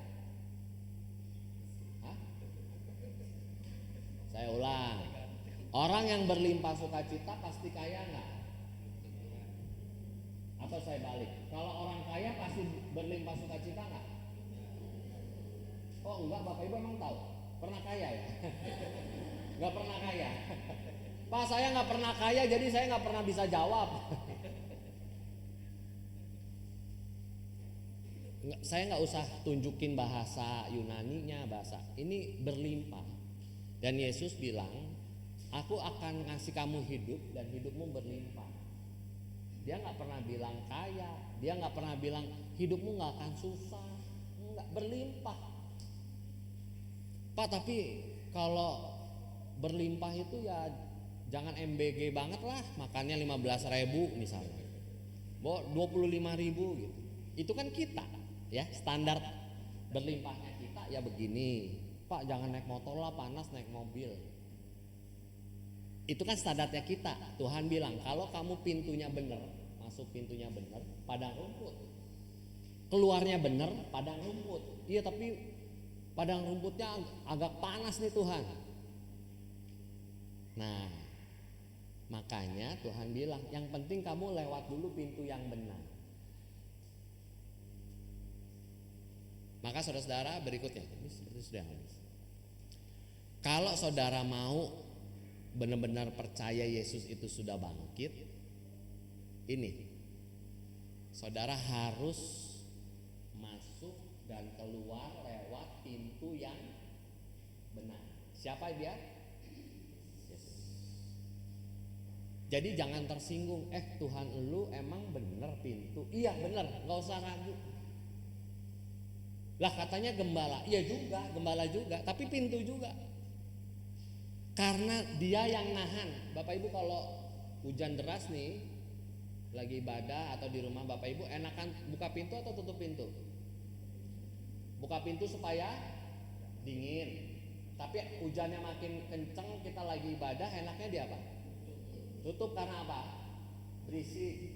Hah? Saya ulang. Orang yang berlimpah sukacita pasti kaya nggak? Atau saya balik, kalau orang kaya pasti berlimpah sukacita nggak? Oh enggak, Bapak Ibu emang tahu? Pernah kaya ya? Nggak pernah kaya. Pak, saya nggak pernah kaya, jadi saya nggak pernah bisa jawab. Saya nggak usah tunjukin bahasa Yunaninya, bahasa ini berlimpah. Dan Yesus bilang, aku akan ngasih kamu hidup dan hidupmu berlimpah. Dia nggak pernah bilang kaya, dia nggak pernah bilang hidupmu nggak akan susah, nggak, berlimpah. Pak, tapi kalau berlimpah itu ya jangan MBG banget lah, makannya 15.000 misalnya, 25.000 gitu. Itu kan kita, ya standar berlimpahnya kita ya begini. Pak, jangan naik motor lah, panas, naik mobil. Itu kan standarnya kita. Tuhan bilang kalau kamu pintunya bener, masuk pintunya bener, padang rumput. Keluarnya bener, padang rumput. Iya, tapi padang rumputnya agak panas nih Tuhan. Nah, makanya Tuhan bilang yang penting kamu lewat dulu pintu yang benar. Maka saudara-saudara berikutnya, ini seperti sudah habis. Kalau saudara mau benar-benar percaya Yesus itu sudah bangkit, ini saudara harus masuk dan keluar lewat pintu yang benar. Siapa dia? Yesus. Jadi jangan tersinggung, Tuhan lu emang bener pintu? Iya bener, gak usah ragu. Lah katanya gembala, iya juga, gembala juga, tapi pintu juga. Karena dia yang nahan. Bapak Ibu kalau hujan deras nih, lagi ibadah atau di rumah Bapak Ibu, enakan buka pintu atau tutup pintu? Buka pintu supaya dingin. Tapi hujannya makin kenceng, kita lagi ibadah, enaknya dia apa? Tutup, karena apa? Berisik.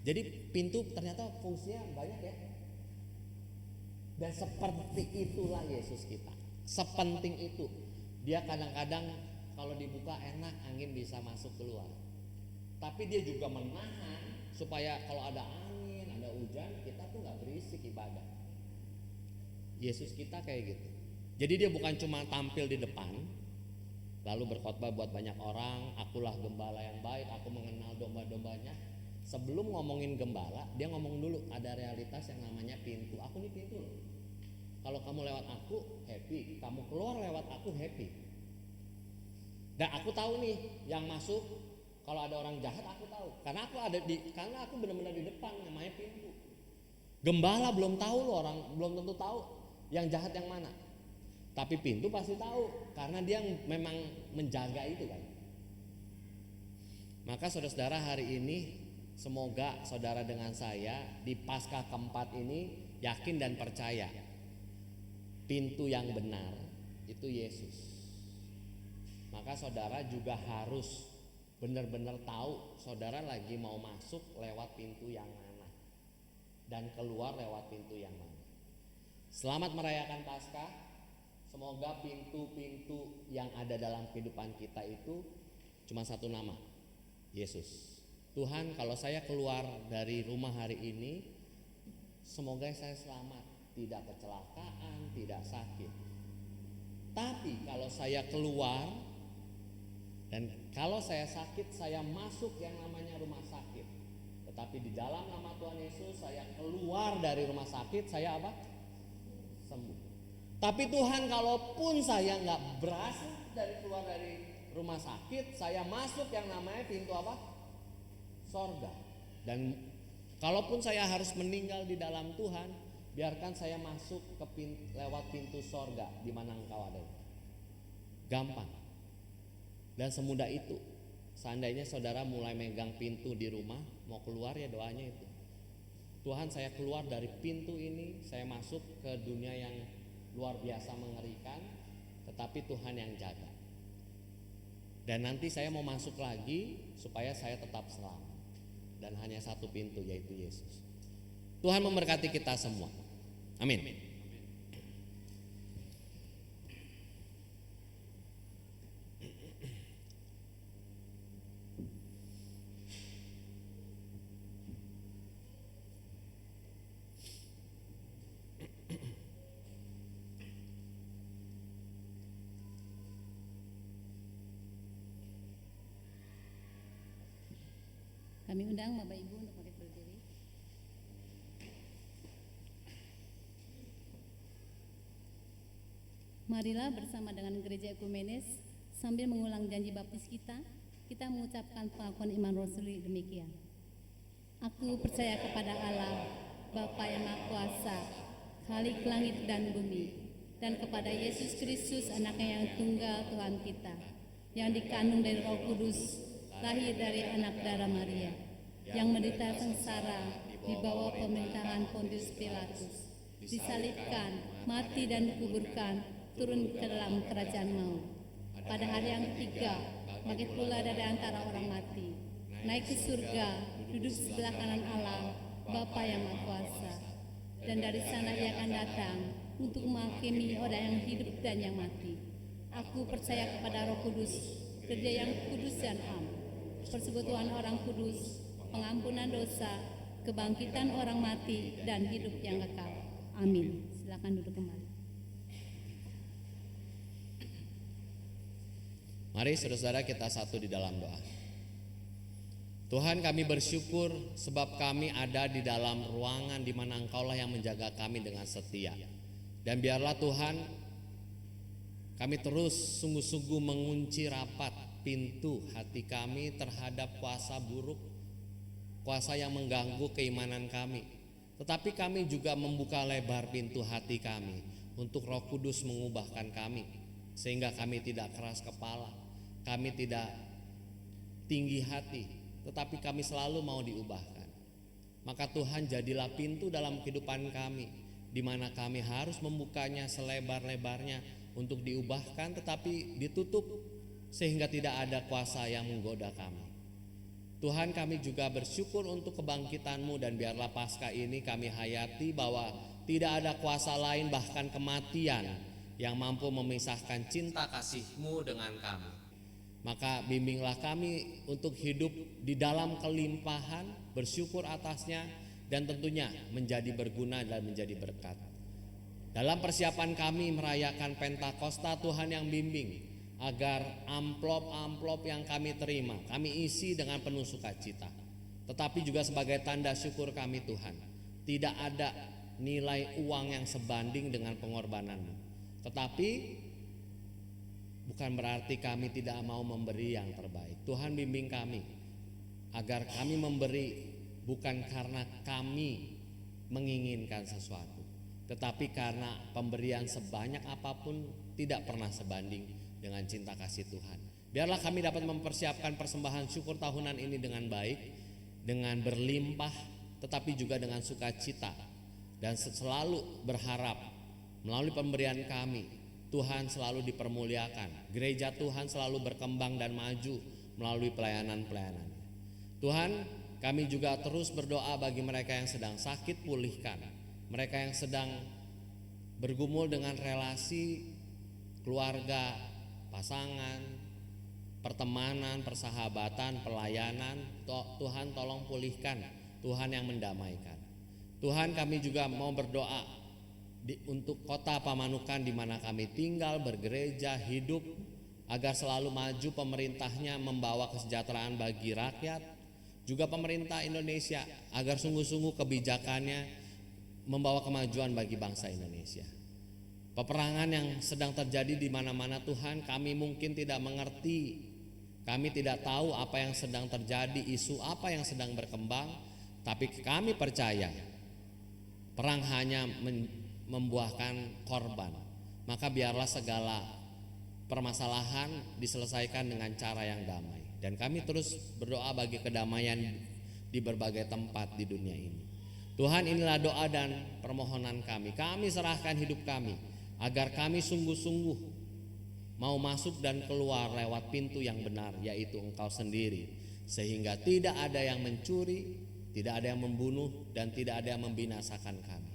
Jadi pintu ternyata fungsinya banyak ya. Dan seperti itulah Yesus kita. Sepenting itu. Dia kadang-kadang kalau dibuka enak, angin bisa masuk keluar. Tapi dia juga menahan supaya kalau ada angin, ada hujan, kita tuh nggak berisik ibadah. Yesus kita kayak gitu. Jadi dia bukan cuma tampil di depan, lalu berkhotbah buat banyak orang, akulah gembala yang baik, aku mengenal domba-dombanya. Sebelum ngomongin gembala, dia ngomong dulu ada realitas yang namanya pintu. Aku nih pintu loh. Kalau kamu lewat aku happy, kamu keluar lewat aku happy. Dan aku tahu nih yang masuk, kalau ada orang jahat aku tahu. Karena aku benar-benar di depan, namanya pintu. Gembala belum tahu loh, orang belum tentu tahu yang jahat yang mana. Tapi pintu pasti tahu karena dia memang menjaga itu kan. Maka saudara-saudara, hari ini semoga saudara dengan saya di Paskah keempat ini yakin dan percaya pintu yang benar itu Yesus. Maka saudara juga harus benar-benar tahu saudara lagi mau masuk lewat pintu yang mana dan keluar lewat pintu yang mana. Selamat merayakan Paskah. Semoga pintu-pintu yang ada dalam kehidupan kita itu cuma satu nama, Yesus. Tuhan, kalau saya keluar dari rumah hari ini, semoga saya selamat, tidak kecelakaan, tidak sakit. Tapi kalau saya keluar Dan kalau saya sakit, saya masuk yang namanya rumah sakit. Tetapi di dalam nama Tuhan Yesus, saya keluar dari rumah sakit, saya apa? Sembuh. Tapi Tuhan, kalaupun saya nggak berhasil keluar dari rumah sakit, saya masuk yang namanya pintu apa? Sorga. Dan kalaupun saya harus meninggal di dalam Tuhan, biarkan saya masuk lewat pintu sorga di mana engkau ada. Gampang. Dan semudah itu. Seandainya saudara mulai megang pintu di rumah, mau keluar ya doanya itu. Tuhan, saya keluar dari pintu ini, saya masuk ke dunia yang luar biasa mengerikan, tetapi Tuhan yang jaga. Dan nanti saya mau masuk lagi supaya saya tetap selamat. Dan hanya satu pintu, yaitu Yesus. Tuhan memberkati kita semua. Amin. Kami undang Bapak Ibu untuk bangkit berdiri. Marilah bersama dengan gereja ekumenis sambil mengulang janji baptis kita mengucapkan pengakuan iman rasuli demikian. Aku percaya kepada Allah, Bapa yang Maha Kuasa, Khalik langit dan bumi, dan kepada Yesus Kristus, Anaknya yang tunggal Tuhan kita, yang dikandung dari Roh Kudus, lahir dari anak darah Maria, yang menderita sengsara di bawah pemerintahan Pontius Pilatus, disalibkan, mati dan dikuburkan, turun ke dalam kerajaan maut. Pada hari yang ketiga, bangkit pula dari antara orang mati, naik ke surga, duduk sebelah kanan Allah, Bapa yang Maha Kuasa. Dan dari sana ia akan datang untuk menghakimi orang yang hidup dan yang mati. Aku percaya kepada Roh Kudus, kerja yang kudus dan am, persekutuan orang kudus, pengampunan dosa, kebangkitan orang mati, dan hidup yang kekal. Amin. Silakan duduk kembali. Mari saudara-saudara kita satu di dalam doa. Tuhan, kami bersyukur sebab kami ada di dalam ruangan di mana Engkaulah yang menjaga kami dengan setia. Dan biarlah Tuhan, kami terus sungguh-sungguh mengunci rapat pintu hati kami terhadap kuasa buruk, kuasa yang mengganggu keimanan kami. Tetapi kami juga membuka lebar pintu hati kami untuk Roh Kudus mengubahkan kami, sehingga kami tidak keras kepala, kami tidak tinggi hati, tetapi kami selalu mau diubahkan. Maka Tuhan, jadilah pintu dalam kehidupan kami, di mana kami harus membukanya selebar-lebarnya untuk diubahkan, tetapi ditutup sehingga tidak ada kuasa yang menggoda kami. Tuhan, kami juga bersyukur untuk kebangkitan-Mu, dan biarlah pasca ini kami hayati bahwa tidak ada kuasa lain, bahkan kematian, yang mampu memisahkan cinta kasih-Mu dengan kami. Maka bimbinglah kami untuk hidup di dalam kelimpahan, bersyukur atasnya, dan tentunya menjadi berguna dan menjadi berkat. Dalam persiapan kami merayakan Pentakosta, Tuhan yang bimbing agar amplop-amplop yang kami terima kami isi dengan penuh sukacita. Tetapi juga sebagai tanda syukur kami, Tuhan, tidak ada nilai uang yang sebanding dengan pengorbanan-Mu. Tetapi bukan berarti kami tidak mau memberi yang terbaik. Tuhan, bimbing kami agar kami memberi bukan karena kami menginginkan sesuatu, tetapi karena pemberian sebanyak apapun tidak pernah sebanding dengan cinta kasih Tuhan. Biarlah kami dapat mempersiapkan persembahan syukur tahunan ini dengan baik, dengan berlimpah, tetapi juga dengan sukacita, dan selalu berharap melalui pemberian kami Tuhan selalu dipermuliakan, gereja Tuhan selalu berkembang dan maju melalui pelayanan-pelayanan. Tuhan, kami juga terus berdoa bagi mereka yang sedang sakit, pulihkan. Mereka yang sedang bergumul dengan relasi keluarga, pasangan, pertemanan, persahabatan, pelayanan, Tuhan tolong pulihkan, Tuhan yang mendamaikan. Tuhan, kami juga mau berdoa untuk kota Pamanukan di mana kami tinggal, bergereja, hidup, agar selalu maju pemerintahnya membawa kesejahteraan bagi rakyat, juga pemerintah Indonesia agar sungguh-sungguh kebijakannya membawa kemajuan bagi bangsa Indonesia. Peperangan yang sedang terjadi di mana-mana Tuhan, kami mungkin tidak mengerti, kami tidak tahu apa yang sedang terjadi, isu apa yang sedang berkembang, tapi kami percaya perang hanya membuahkan korban. Maka biarlah segala permasalahan diselesaikan dengan cara yang damai. Dan kami terus berdoa bagi kedamaian di berbagai tempat di dunia ini. Tuhan, inilah doa dan permohonan kami. Kami serahkan hidup kami agar kami sungguh-sungguh mau masuk dan keluar lewat pintu yang benar, yaitu Engkau sendiri, sehingga tidak ada yang mencuri, tidak ada yang membunuh, dan tidak ada yang membinasakan kami.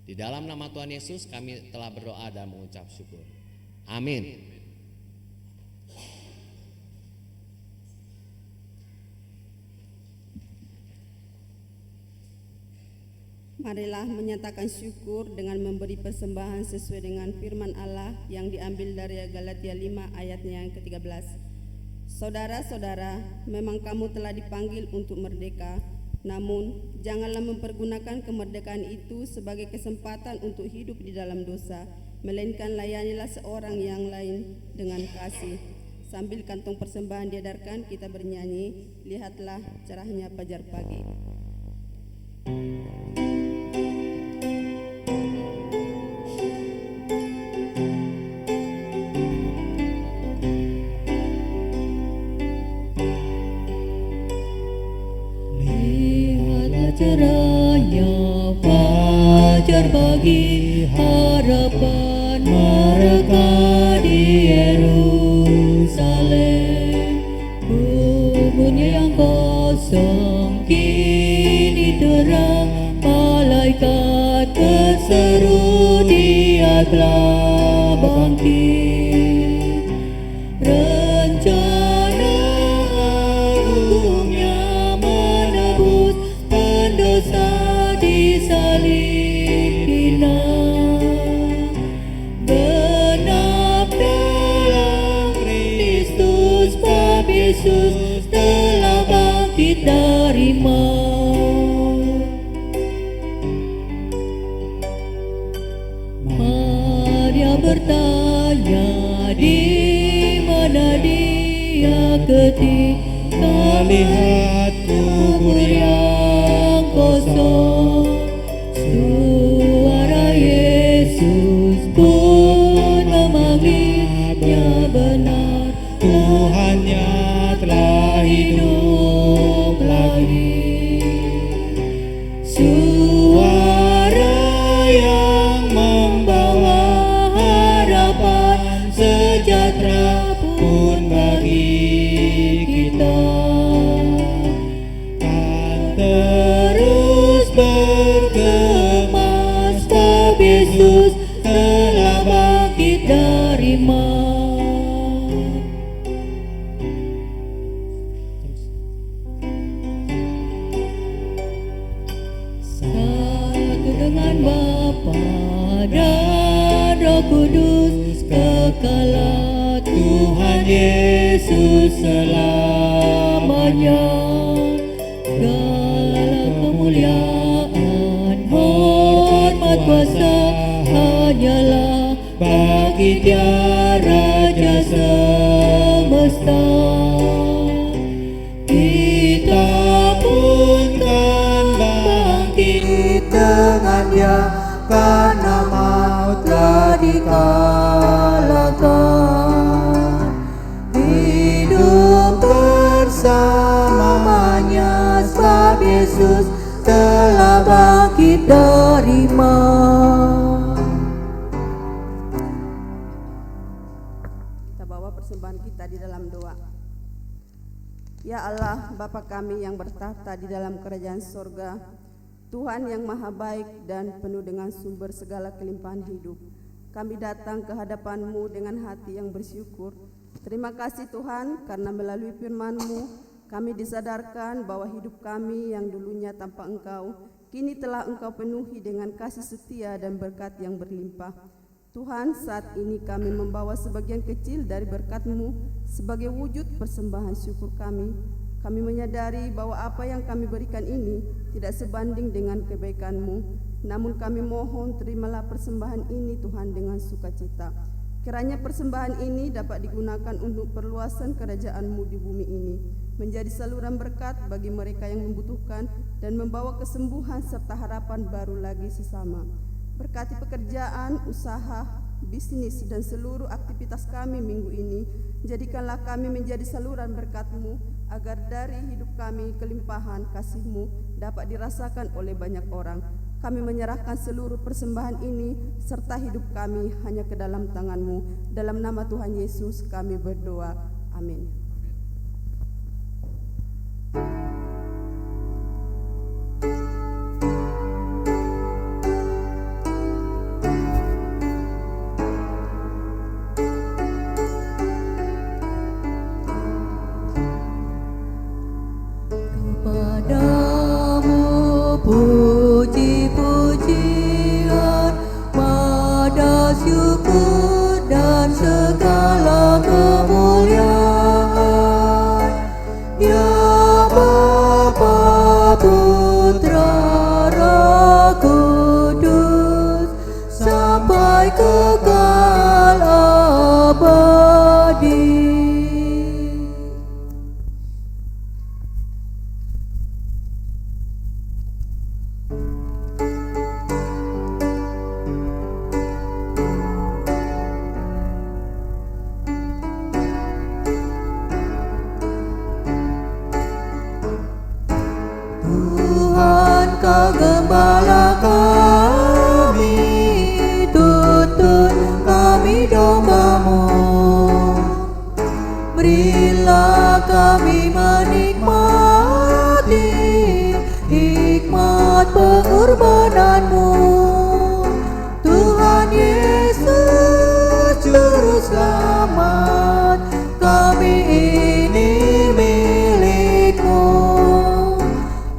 Di dalam nama Tuhan Yesus kami telah berdoa dan mengucap syukur. Amin. Marilah menyatakan syukur dengan memberi persembahan sesuai dengan firman Allah yang diambil dari Galatia 5 ayatnya yang ke-13. Saudara-saudara, memang kamu telah dipanggil untuk merdeka, namun janganlah mempergunakan kemerdekaan itu sebagai kesempatan untuk hidup di dalam dosa, melainkan layanilah seorang yang lain dengan kasih. Sambil kantong persembahan diedarkan, kita bernyanyi, lihatlah cerahnya fajar pagi. Cerahnya fajar pagi, harapan mereka di Yerusalem. Kuburnya yang kosong kini terang, malaikat berseru Dia telah bangkit. Rencana agungnya menebus pendosa di salib pinang, genap dalam Kristus, bab Yesus telah bangkit dari maut. Maria bertanya, di mana Dia ketika lihat kubur yang kosong. Suara Yesus pun memanggilnya, benar Tuhannya telah hidup lagi. Suara yang membawa harapan sejahtera pun bagi kita. Terus bergema, sebab Yesus telah bangkit dari maut. Satu dengan Bapa dan Roh Kudus, kekal Tuhan Yesus selamanya. Segala kemuliaan, hormat, kuasa hanyalah bagi Dia Raja semesta. Kita pun kan bangkit dengan Dia, karena maut telah dikalahkan. Hidup bersamanya, sebab Yesus telah bangkit dari maut. Kita bawa persembahan kita di dalam doa. Ya Allah, Bapa kami yang bertahta di dalam kerajaan sorga, Tuhan yang maha baik dan penuh dengan sumber segala kelimpahan hidup, kami datang ke hadapan-Mu dengan hati yang bersyukur. Terima kasih Tuhan, karena melalui firman-Mu kami disadarkan bahwa hidup kami yang dulunya tanpa Engkau, kini telah Engkau penuhi dengan kasih setia dan berkat yang berlimpah. Tuhan, saat ini kami membawa sebagian kecil dari berkat-Mu sebagai wujud persembahan syukur kami. Kami menyadari bahwa apa yang kami berikan ini tidak sebanding dengan kebaikan-Mu. Namun kami mohon terimalah persembahan ini Tuhan dengan sukacita. Kiranya persembahan ini dapat digunakan untuk perluasan kerajaan-Mu di bumi ini, menjadi saluran berkat bagi mereka yang membutuhkan dan membawa kesembuhan serta harapan baru lagi sesama. Berkati pekerjaan, usaha, bisnis, dan seluruh aktivitas kami minggu ini. Jadikanlah kami menjadi saluran berkat-Mu, agar dari hidup kami kelimpahan kasih-Mu dapat dirasakan oleh banyak orang. Kami menyerahkan seluruh persembahan ini serta hidup kami hanya ke dalam tangan-Mu. Dalam nama Tuhan Yesus kami berdoa. Amin. Kepadamu puji-pujian, pada syukur dan segala kemuliaan, ya Bapa, Putra, Roh Kudus, sampai kekal abadi. Tuhan, Kau gembala kami, tuntun kami domba-Mu. Berilah kami menikmati hikmat pengorbanan-Mu. Tuhan Yesus, Juru Selamat, kami ini milik-Mu.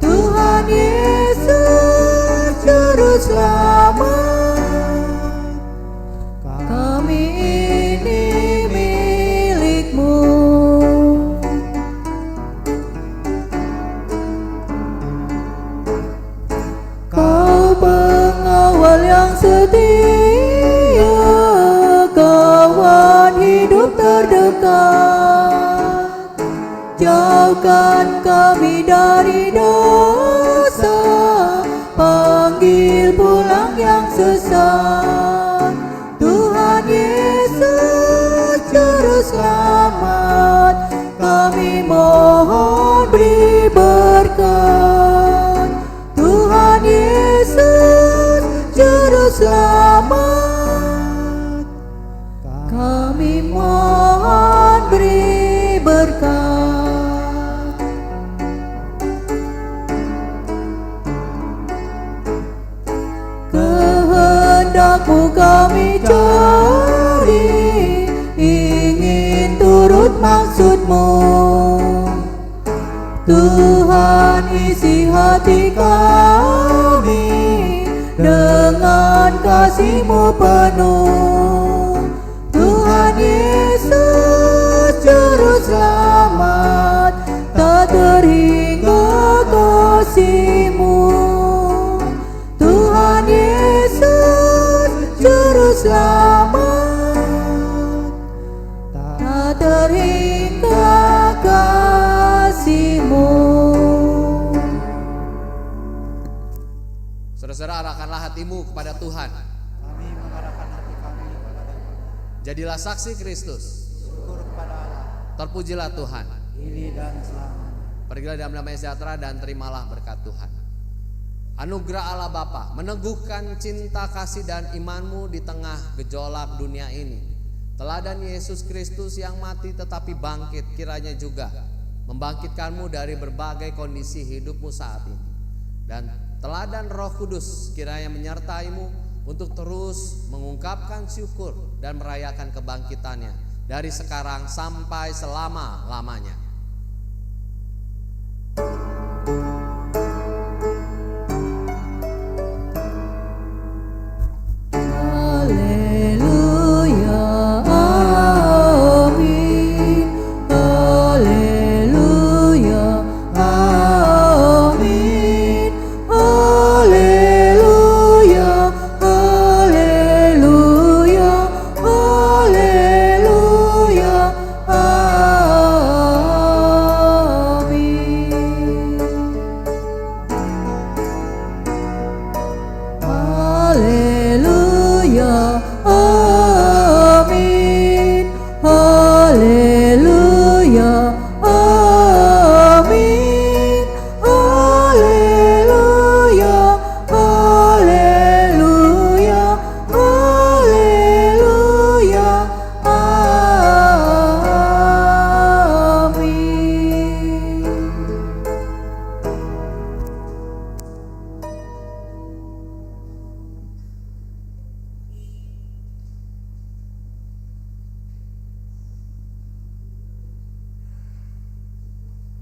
Tuhan Yesus, Juru Selamat, kami ini milik-Mu. Kau pengawal yang setia, kawan hidup terdekat. Jauhkan kami dari dosa, panggil pulang yang sesat. Tuhan Yesus, Juru Selamat, kami mohon beri berkat. Tuhan Yesus, Juru Selamat, kami mohon beri berkat. Kehendak-Mu kami cari, ingin turut maksud-Mu. Tuhan, isi hati kami dengan kasih-Mu penuh. Tuhan Yesus, Juru Selamat, tak terhingga kasih-Mu. Tuhan Yesus, Juru Selamat, tak terhingga kasih-Mu. Saudara-saudara, arahkanlah hatimu kepada Tuhan. Kami mengarahkan hati kami kepada Tuhan. Jadilah saksi Kristus. Syukur kepada Allah, Terpujilah Tuhan. kini dan selamanya. Pergilah dalam damai sejahtera dan terimalah berkat Tuhan. Anugerah Allah Bapa meneguhkan cinta kasih dan imanmu di tengah gejolak dunia ini. Teladan Yesus Kristus yang mati tetapi bangkit kiranya juga membangkitkanmu dari berbagai kondisi hidupmu saat ini. Dan teladan Roh Kudus kiranya menyertaimu untuk terus mengungkapkan syukur dan merayakan kebangkitannya dari sekarang sampai selama-lamanya.